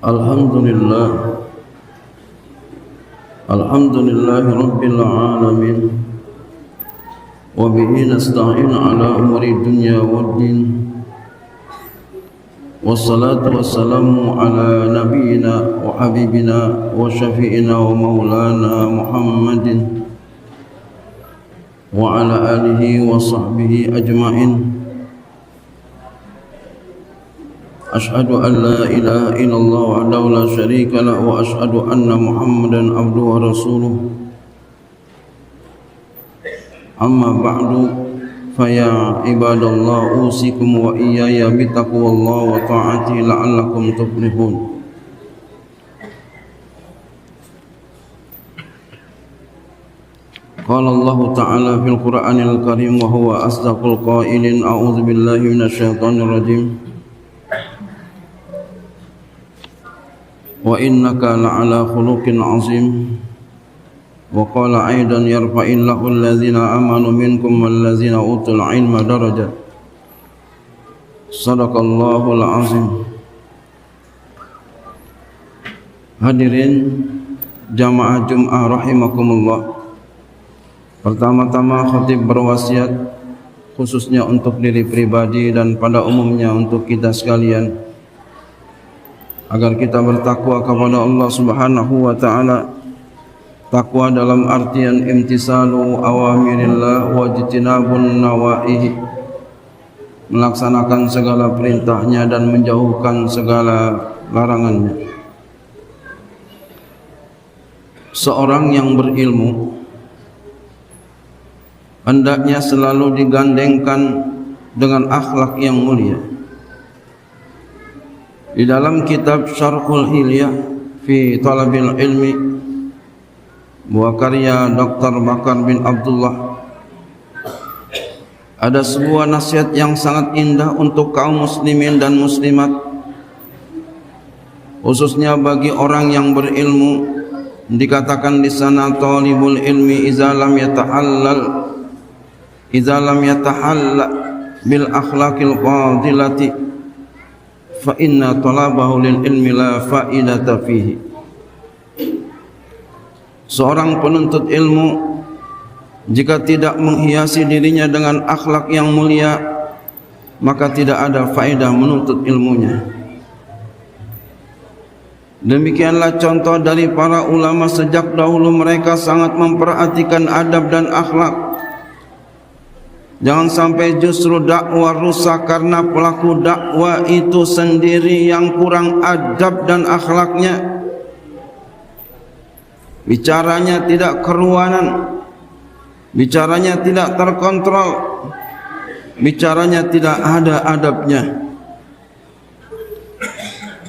Alhamdulillah Alhamdulillahi Rabbil Alamin wa bihi nasta'in ala umuri dunya waddin wassalatu wassalamu ala nabiyyina wa habibina wa syafi'ina wa maulana Muhammadin wa ala alihi wa sahbihi ajma'in. Ashhadu an la ilaha illallah wahdahu la syarika lah wa ashhadu anna Muhammadan abduhu wa rasuluh. Amma ba'du fa ya ibadallah usikum wa iyaya bitaqwallah wa ta'ati la'allakum tuflihun. Qala Allah ta'ala fil Qur'anil Karim wa huwa asdaqul qailin a'udzu billahi minasyaitonir rajim. Wa innaka la'ala khuluqin 'azim. Wa qala aidan yarfa'illahu allazina amanu minkum wallazina utul 'ilma darajat. Shadaqallahul 'azim. Hadirin jamaah Jumat rahimakumullah. Pertama-tama khatib berwasiat khususnya untuk diri pribadi dan pada umumnya untuk kita sekalian agar kita bertakwa kepada Allah Subhanahu wa ta'ala. Takwa dalam artian imtisalu awamirillah wa jitinabun nawaihi, melaksanakan segala perintahnya dan menjauhkan segala larangannya. Seorang yang berilmu hendaknya selalu digandengkan dengan akhlak yang mulia. Di dalam kitab Syarhul Hilyah fi Talabil Ilmi, buah karya Dr. Bakar bin Abdullah, ada sebuah nasihat yang sangat indah untuk kaum muslimin dan muslimat, khususnya bagi orang yang berilmu. Dikatakan di sana, talibul ilmi idza lam yatahalla bil akhlaqil fadilati fa inna talabahu lil ilmi la faidata fihi. Seorang penuntut ilmu jika tidak menghiasi dirinya dengan akhlak yang mulia, maka tidak ada faedah menuntut ilmunya. Demikianlah contoh dari para ulama sejak dahulu, mereka sangat memperhatikan adab dan akhlak. Jangan sampai justru dakwah rusak karena pelaku dakwah itu sendiri yang kurang adab dan akhlaknya. Bicaranya tidak keruanan, bicaranya tidak terkontrol, bicaranya tidak ada adabnya.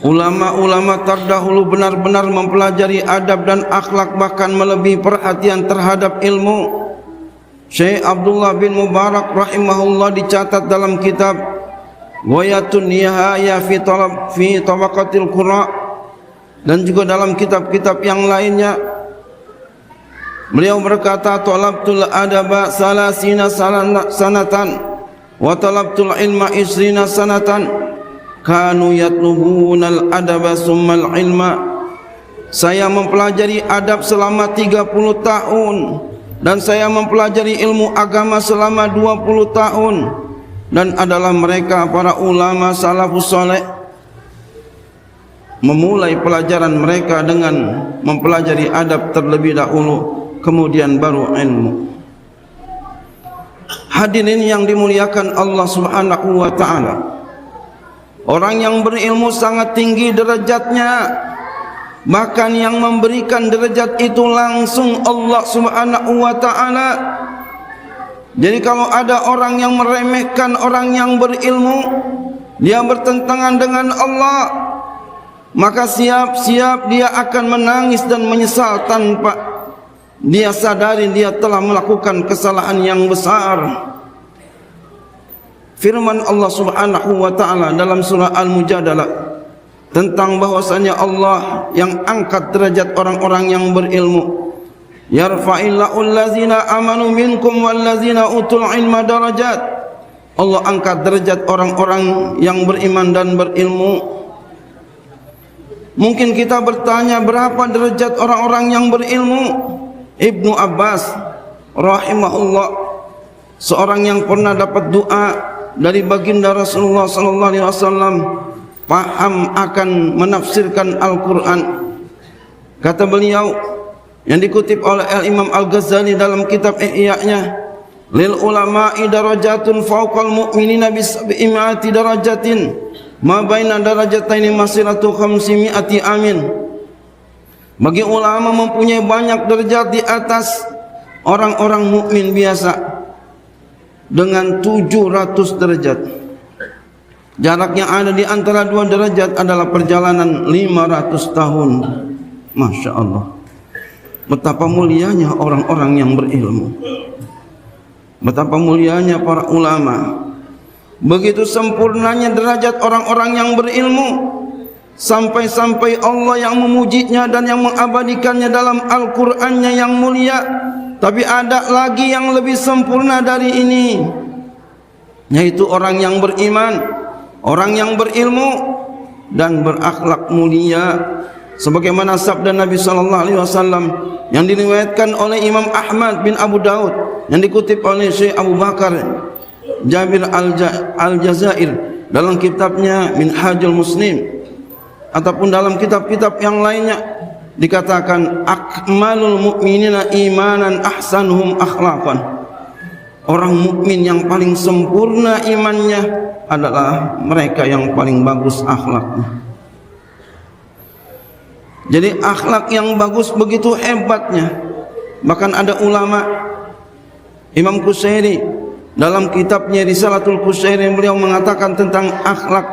Ulama-ulama terdahulu benar-benar mempelajari adab dan akhlak, bahkan melebihi perhatian terhadap ilmu. Syekh Abdullah bin Mubarak rahimahullah dicatat dalam kitab Ghayatun Nihaya fi Tabaqatil Qurra, dan juga dalam kitab-kitab yang lainnya. Beliau berkata, talabtul adaba salasina sanatan wa talabtul ilma isrina sanatan kanu yatlubunal adaba summal ilma. Saya mempelajari adab selama 30 tahun dan saya mempelajari ilmu agama selama 20 tahun, dan adalah mereka para ulama salafus saleh memulai pelajaran mereka dengan mempelajari adab terlebih dahulu, kemudian baru ilmu. Hadirin yang dimuliakan Allah Subhanahu wa ta'ala, orang yang berilmu sangat tinggi derajatnya. Bahkan yang memberikan derajat itu langsung Allah Subhanahu wa ta'ala. Jadi kalau ada orang yang meremehkan orang yang berilmu, dia bertentangan dengan Allah, maka siap-siap dia akan menangis dan menyesal tanpa dia sadari dia telah melakukan kesalahan yang besar. Firman Allah Subhanahu wa ta'ala dalam surah Al-Mujadalah tentang bahwasanya Allah yang angkat derajat orang-orang yang berilmu. Yarfa'illahu allazina amanu minkum wallazina utul ilma darajat. Allah angkat derajat orang-orang yang beriman dan berilmu. Mungkin kita bertanya, berapa derajat orang-orang yang berilmu? Ibnu Abbas rahimahullah, seorang yang pernah dapat doa dari baginda Rasulullah sallallahu alaihi wasallam, paham akan menafsirkan Al-Quran. Kata beliau yang dikutip oleh Imam Al-Ghazali dalam kitab Ihya-nya, lil ulama'i darajatun fawqal mu'minina bisab'imi'ati darajatin ma baina darajataini masiratu khamsimi'ati amin. Bagi ulama mempunyai banyak derajat di atas orang-orang mukmin biasa dengan 700 derajat. Jarak yang ada di antara dua derajat adalah perjalanan 500 tahun. Masya Allah, betapa mulianya orang-orang yang berilmu, betapa mulianya para ulama. Begitu sempurnanya derajat orang-orang yang berilmu, sampai-sampai Allah yang memujinya dan yang mengabadikannya dalam Al-Qur'annya yang mulia. Tapi ada lagi yang lebih sempurna dari ini, yaitu orang yang beriman, orang yang berilmu dan berakhlak mulia. Sebagaimana sabda Nabi sallallahu alaihi wasallam yang diriwayatkan oleh Imam Ahmad bin Abu Daud, yang dikutip oleh Syekh Abu Bakar Jabir Al-Jazair dalam kitabnya Minhajul Muslim, ataupun dalam kitab-kitab yang lainnya, dikatakan akmalul mu'minina imanan ahsanuhum akhlaqan. Orang mukmin yang paling sempurna imannya adalah mereka yang paling bagus akhlaknya. Jadi akhlak yang bagus begitu hebatnya. Bahkan ada ulama, Imam Qusairi dalam kitabnya Risalatul Qusairi, beliau mengatakan tentang akhlak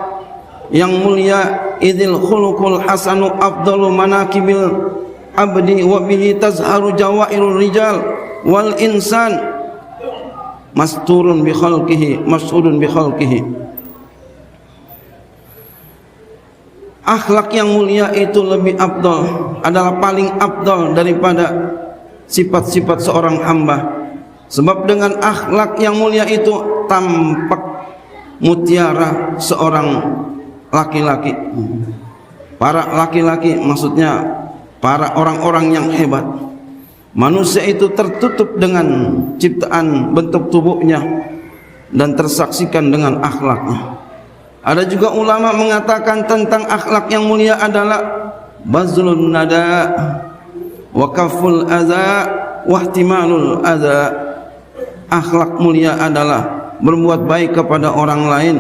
yang mulia, idzil khuluqul hasanu afdalu manaqibil abdi wa bihi tazharu jawairul rijal wal insan masturun bi khalqihi mas'udun bi khalqihi. Akhlak yang mulia itu lebih afdal, adalah paling afdal daripada sifat-sifat seorang hamba. Sebab dengan akhlak yang mulia itu tampak mutiara seorang laki-laki. Para laki-laki maksudnya para orang-orang yang hebat. Manusia itu tertutup dengan ciptaan bentuk tubuhnya dan tersaksikan dengan akhlaknya. Ada juga ulama mengatakan tentang akhlak yang mulia adalah bazlun nada wa kaful adza wa ihtimalul adza. Akhlak mulia adalah berbuat baik kepada orang lain,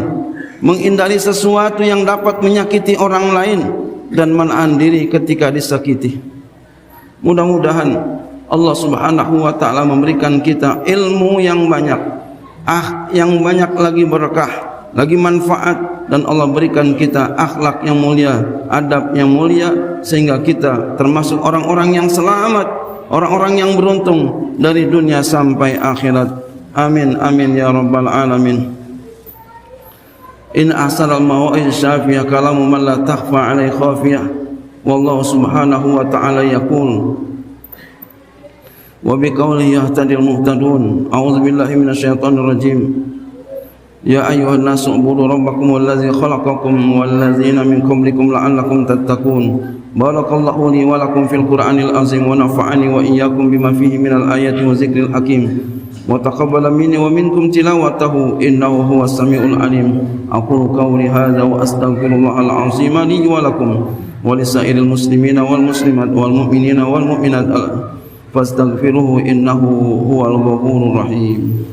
menghindari sesuatu yang dapat menyakiti orang lain, dan menahan diri ketika disakiti. Mudah-mudahan Allah Subhanahu wa taala memberikan kita ilmu yang banyak, yang banyak lagi berkah, lagi manfaat, dan Allah berikan kita akhlak yang mulia, adab yang mulia, sehingga kita termasuk orang-orang yang selamat, orang-orang yang beruntung dari dunia sampai akhirat. Amin amin ya rabbal alamin. In ahsanal mawa'id syafiyah kalamu man la takhfa alaihi khafiyah. Wallahu subhanahu wa ta'ala yaqul wa biqaulihi yahtadil muhtadun. A'udzu billahi minasyaitonir rajim. Ya ayyuhan nasu ubudu rabbakum wallazi khalaqakum wallazina min qablikum la'allakum tattaqun. Barakallahu li wa lakum fil Qur'anil azim wa nafa'ani wa iyyakum bima fihi minal ayati wa zikril hakim. Wa taqabbala minni wa minkum tilawatahu innahu huwas samiul alim. Aqulu qawli hadza wa astaghfirullahal azim li wa lakum wa lisairil muslimina wal muslimat wal mu'minina wal mu'minat fastaghfiruhu innahu huwal ghafurur rahim.